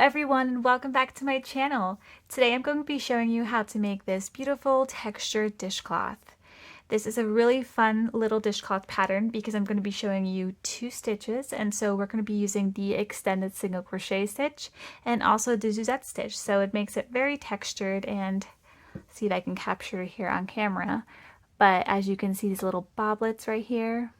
everyone, and welcome back to my channel. Today I'm going to be showing you how to make this beautiful textured dishcloth. This is a really fun little dishcloth pattern because I'm going to be showing you 2 stitches, and so we're going to be using the extended single crochet stitch and also the Suzette stitch, so it makes it very textured. And see if I can capture it here on camera, but as you can see, these little boblets right here,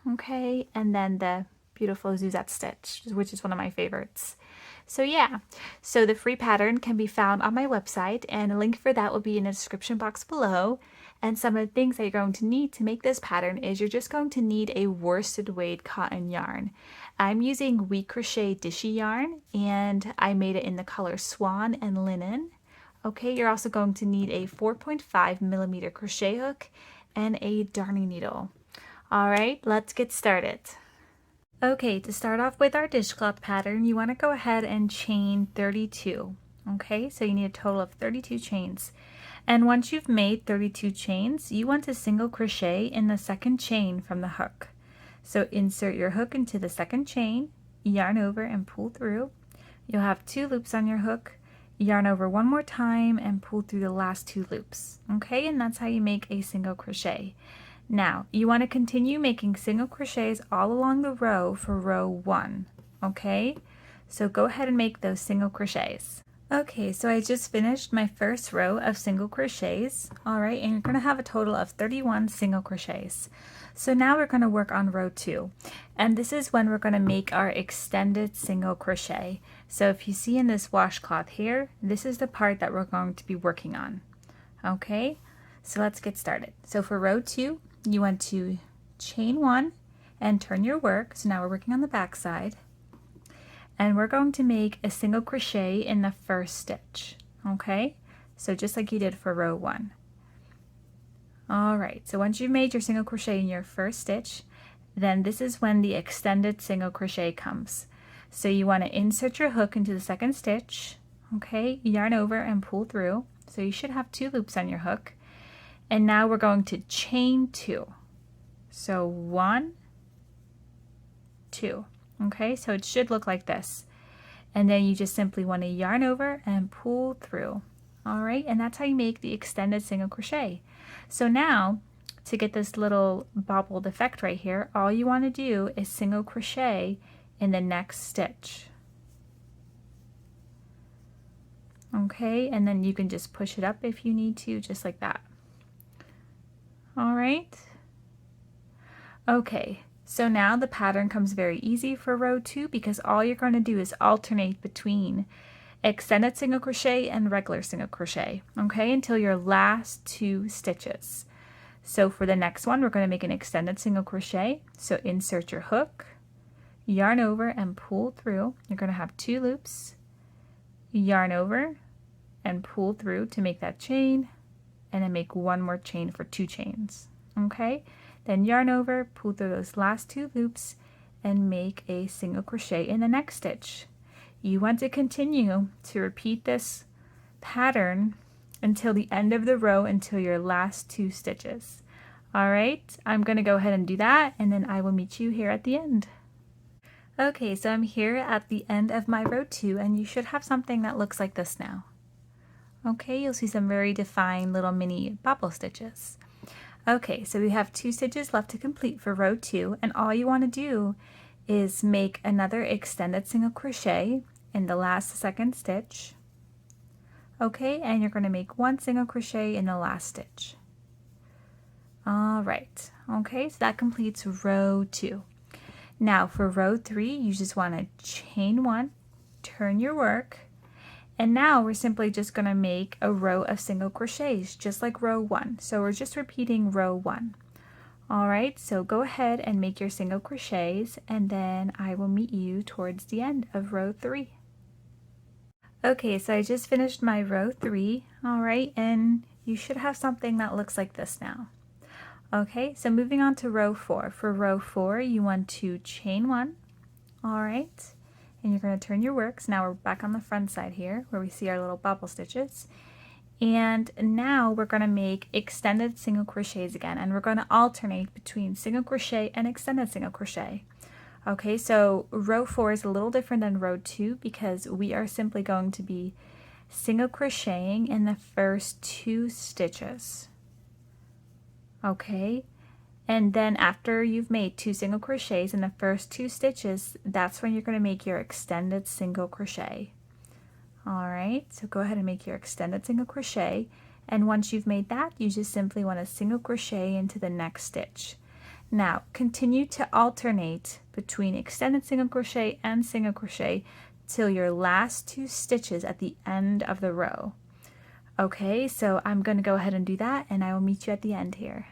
okay, and then the beautiful Suzette stitch, which is one of my favorites. So yeah, so the free pattern can be found on my website, and a link for that will be in the description box below. And some of the things that you're going to need to make this pattern is you're just going to need a worsted weight cotton yarn. I'm using We Crochet Dishy yarn, and I made it in the color Swan and Linen. Okay, you're also going to need a 4.5mm crochet hook and a darning needle. Alright, let's get started. Okay, to start off with our dishcloth pattern, you want to go ahead and chain 32. Okay, so you need a total of 32 chains. And once you've made 32 chains, you want to single crochet in the second chain from the hook. So insert your hook into the second chain, yarn over and pull through. You'll have 2 loops on your hook, yarn over one more time and pull through the last 2 loops. Okay, and that's how you make a single crochet. Now, you want to continue making single crochets all along the row for row 1, okay? So go ahead and make those single crochets. Okay, so I just finished my first row of single crochets, alright, and you're going to have a total of 31 single crochets. So now we're going to work on row 2, and this is when we're going to make our extended single crochet. So if you see in this washcloth here, this is the part that we're going to be working on, okay? So let's get started. So for row 2, you want to chain 1 and turn your work. So now we're working on the back side, and we're going to make a single crochet in the first stitch. Okay, so just like you did for row 1. Alright, so once you've made your single crochet in your first stitch, then this is when the extended single crochet comes. So you want to insert your hook into the second stitch, okay, yarn over and pull through. So you should have 2 loops on your hook. And now we're going to chain 2. So 1, 2. Okay, so it should look like this. And then you just simply want to yarn over and pull through. Alright, and that's how you make the extended single crochet. So now, to get this little bobbled effect right here, all you want to do is single crochet in the next stitch. Okay, and then you can just push it up if you need to, just like that. Alright, okay, so now the pattern comes very easy for row 2 because all you're going to do is alternate between extended single crochet and regular single crochet, okay, until your last 2 stitches. So for the next one, we're going to make an extended single crochet. So insert your hook, yarn over and pull through. You're going to have 2 loops, yarn over and pull through to make that chain, and then make 1 more chain for 2 chains. Okay, then yarn over, pull through those last 2 loops and make a single crochet in the next stitch. You want to continue to repeat this pattern until the end of the row, until your last 2 stitches. Alright, I'm going to go ahead and do that, and then I will meet you here at the end. Okay, so I'm here at the end of my row 2, and you should have something that looks like this now. Okay, you'll see some very defined little mini bobble stitches. Okay, so we have 2 stitches left to complete for row 2, and all you want to do is make another extended single crochet in the last second stitch. Okay, and you're going to make 1 single crochet in the last stitch. Alright, okay, so that completes row 2. Now for row 3, you just want to chain 1, turn your work, and now we're simply just going to make a row of single crochets, just like row 1. So we're just repeating row 1. Alright, so go ahead and make your single crochets, and then I will meet you towards the end of row 3. Okay, so I just finished my row 3, alright, and you should have something that looks like this now. Okay, so moving on to row 4. For row 4, you want to chain 1, alright, and you're going to turn your work. So now we're back on the front side here where we see our little bobble stitches. And now we're going to make extended single crochets again, and we're going to alternate between single crochet and extended single crochet. Okay, so row 4 is a little different than row 2 because we are simply going to be single crocheting in the first 2 stitches. Okay, and then after you've made 2 single crochets in the first 2 stitches, that's when you're going to make your extended single crochet. Alright, so go ahead and make your extended single crochet, and once you've made that, you just simply want to single crochet into the next stitch. Now continue to alternate between extended single crochet and single crochet till your last 2 stitches at the end of the row. Okay, so I'm going to go ahead and do that, and I will meet you at the end here.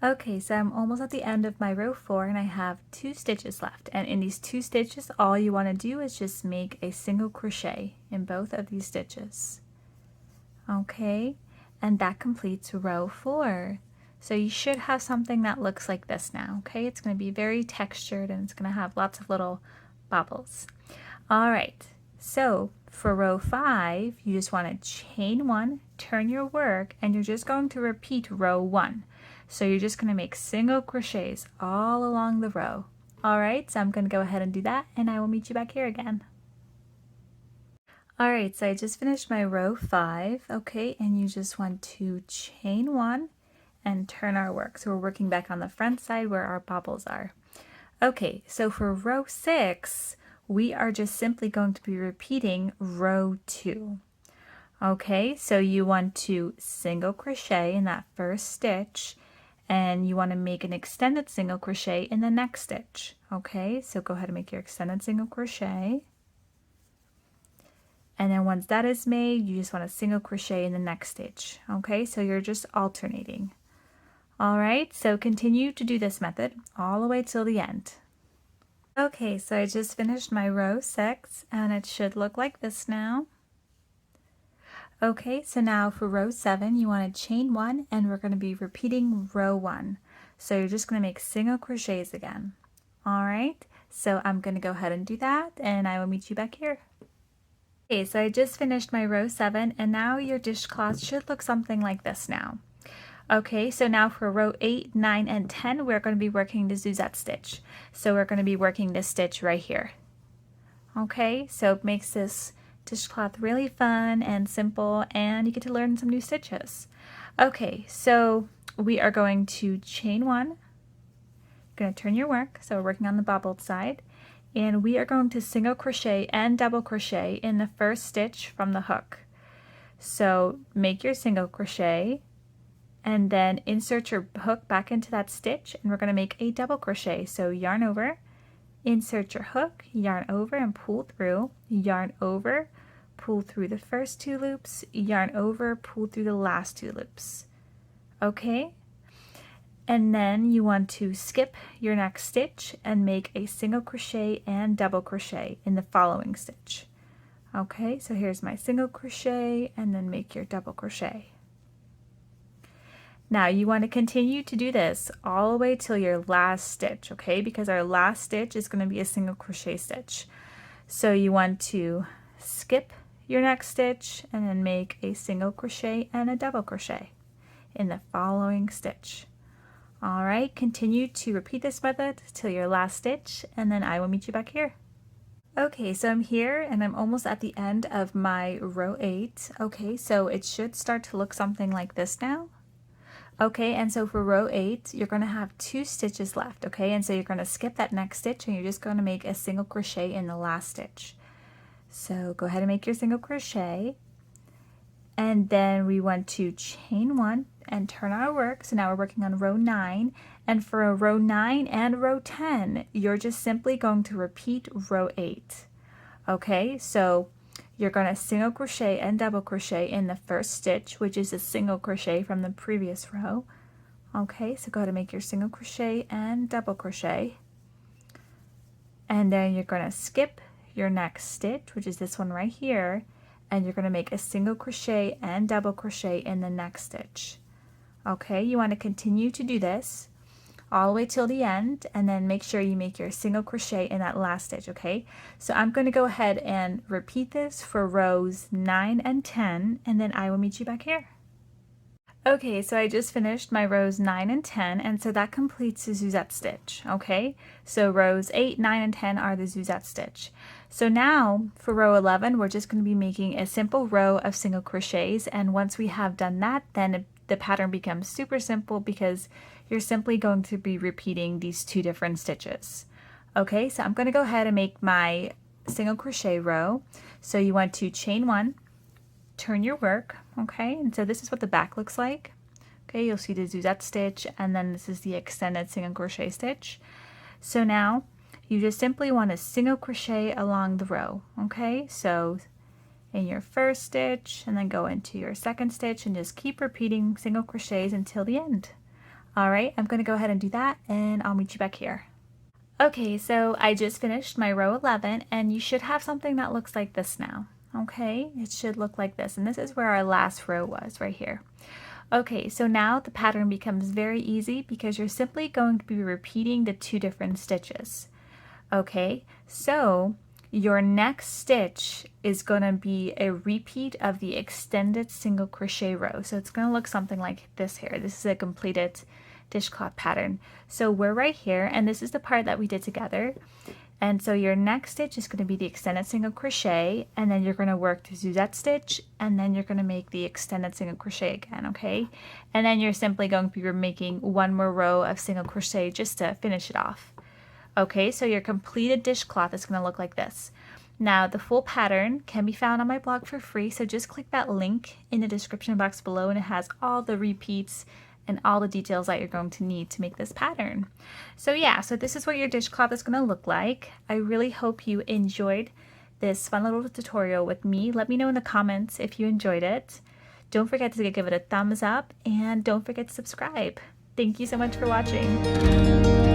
Okay, so I'm almost at the end of my row 4 and I have 2 stitches left, and in these 2 stitches all you want to do is just make a single crochet in both of these stitches. Okay, and that completes row 4. So you should have something that looks like this now. Okay, it's going to be very textured and it's going to have lots of little bobbles. Alright, so for row 5 you just want to chain 1, turn your work, and you're just going to repeat row 1. So you're just going to make single crochets all along the row. Alright, so I'm going to go ahead and do that, and I will meet you back here again. Alright, so I just finished my row 5, okay, and you just want to chain 1 and turn our work. So we're working back on the front side where our bobbles are. Okay, so for row 6, we are just simply going to be repeating row 2. Okay, so you want to single crochet in that first stitch, and you want to make an extended single crochet in the next stitch. Okay, so go ahead and make your extended single crochet, and then once that is made, you just want to single crochet in the next stitch. Okay, so you're just alternating. Alright, so continue to do this method all the way till the end. Okay, so I just finished my row 6 and it should look like this now. Okay, so now for row 7 you want to chain 1 and we're going to be repeating row 1. So you're just going to make single crochets again. Alright, so I'm going to go ahead and do that and I will meet you back here. Okay, so I just finished my row 7 and now your dishcloth should look something like this now. Okay, so now for row 8, 9, and 10, we're going to be working the Suzette stitch. So we're going to be working this stitch right here. Okay, so it makes this dishcloth really fun and simple, and you get to learn some new stitches. Okay, so we are going to chain 1. Going to turn your work, so we're working on the bobbled side, and we are going to single crochet and double crochet in the first stitch from the hook. So make your single crochet, and then insert your hook back into that stitch, and we're going to make a double crochet. So yarn over, insert your hook, yarn over and pull through, yarn over, pull through the first 2 loops, yarn over, pull through the last 2 loops. Okay, and then you want to skip your next stitch and make a single crochet and double crochet in the following stitch. Okay, so here's my single crochet, and then make your double crochet. Now you want to continue to do this all the way till your last stitch, okay? Because our last stitch is going to be a single crochet stitch. So you want to skip your next stitch and then make a single crochet and a double crochet in the following stitch. Alright, continue to repeat this method till your last stitch, and then I will meet you back here. Okay, so I'm here and I'm almost at the end of my row 8. Okay, so it should start to look something like this now. Okay, and so for row 8, you're going to have 2 stitches left, okay? And so you're going to skip that next stitch and you're just going to make a single crochet in the last stitch. So go ahead and make your single crochet, and then we want to chain 1 and turn our work. So now we're working on row 9, and for a row 9 and row 10, you're just simply going to repeat row 8. Okay, so you're going to single crochet and double crochet in the first stitch, which is a single crochet from the previous row. Okay, so go ahead and make your single crochet and double crochet, and then you're going to skip your next stitch, which is this one right here, and you're going to make a single crochet and double crochet in the next stitch. Okay, you want to continue to do this all the way till the end, and then make sure you make your single crochet in that last stitch. Okay, so I'm going to go ahead and repeat this for rows 9 and 10, and then I will meet you back here. Okay, so I just finished my rows 9 and 10, and so that completes the Suzette stitch, okay? So rows 8, 9, and 10 are the Suzette stitch. So now for row 11, we're just going to be making a simple row of single crochets, and once we have done that, then the pattern becomes super simple because you're simply going to be repeating these two different stitches. Okay, so I'm going to go ahead and make my single crochet row. So you want to chain 1, turn your work, okay, and so this is what the back looks like. Okay, you'll see the Suzette stitch, and then this is the extended single crochet stitch. So now you just simply want to single crochet along the row, okay? So in your first stitch, and then go into your second stitch, and just keep repeating single crochets until the end. All right, I'm going to go ahead and do that, and I'll meet you back here. Okay, so I just finished my row 11, and you should have something that looks like this now. Okay, it should look like this, and this is where our last row was, right here. Okay, so now the pattern becomes very easy because you're simply going to be repeating the two different stitches. Okay, so your next stitch is going to be a repeat of the extended single crochet row. So it's going to look something like this here. This is a completed dishcloth pattern. So we're right here, and this is the part that we did together. And so your next stitch is going to be the extended single crochet, and then you're going to work the Suzette stitch, and then you're going to make the extended single crochet again, okay? And then you're simply going to be making one more row of single crochet just to finish it off. Okay, so your completed dishcloth is going to look like this. Now, the full pattern can be found on my blog for free, so just click that link in the description box below, and it has all the repeats and all the details that you're going to need to make this pattern. So yeah, so this is what your dishcloth is going to look like. I really hope you enjoyed this fun little tutorial with me. Let me know in the comments if you enjoyed it. Don't forget to give it a thumbs up, and don't forget to subscribe. Thank you so much for watching.